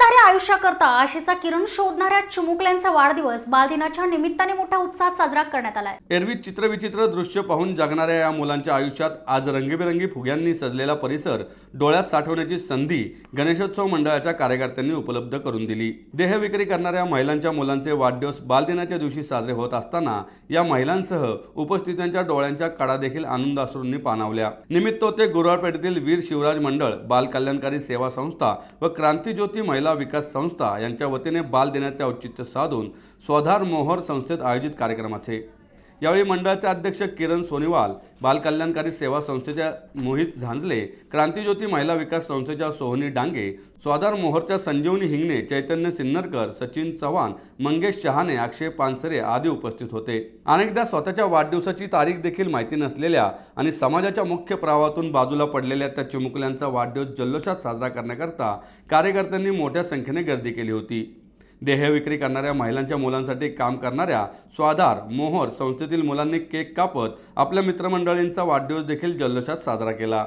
आनंददायी आयुष्याकरता आशेचा किरण शोधणाऱ्या चिमुकल्यांचा वाढदिवस बालदिनाच्या निमित्ताने मोठ्या उत्साहात साजरा करण्यात आलाय। एरवी चित्रविचित्र दृश्य पाहून जगणाऱ्या या मुलांच्या आयुष्यात आज रंगीबेरंगी फुग्यांनी सजलेला परिसर डोळ्यात साठवण्याची संधी गणेशोत्सव मंडळाच्या कार्यकर्त्यांनी उपलब्ध करून दिली। देहविक्री करणाऱ्या महिलांच्या मुलांचे वाढदिवस बालदिनाच्या दिवशी साजरे होत असताना या महिलांसह उपस्थितांच्या डोळ्यांच्या कडा देखील आनंदाश्रूंनी पाणावल्या। निमित्त होते गुरुवारपेठेतील वीर शिवराज मंडळ, बाल कल्याणकारी सेवा संस्था व क्रांतिज्योती महिला विकास संस्था यांच्या वतीने बाल दिनाचे औचित्य साधून स्वाधार मोहर संस्थेत आयोजित कार्यक्रमाचे। यावेळी मंडळाचे अध्यक्ष किरण सोनीवाल, बाल कल्याणकारी सेवा संस्थेच्या मोहित झांजले, क्रांतिज्योती महिला विकास संस्थेच्या सोहनी डांगे, स्वाधार मोहरच्या संजीवनी हिंगणे, चैतन्य सिन्नरकर, सचिन चव्हाण, मंगेश शहाणे, अक्षय पानसरे आदी उपस्थित होते। अनेकदा स्वतःच्या वाढदिवसाची तारीख देखील माहिती नसलेल्या आणि समाजाच्या मुख्य प्रवाहातून बाजूला पडलेल्या त्या चिमुकल्यांचा वाढदिवस जल्लोषात साजरा करण्याकरता कार्यकर्त्यांनी मोठ्या संख्येने गर्दी केली होती। देहविक्री करणाऱ्या महिलांच्या मुलांसाठी काम करणाऱ्या स्वाधार मोहर संस्थेतील मुलांनी केक कापत आपल्या मित्रमंडळींचा वाढदिवस देखील जल्लोषात साजरा केला।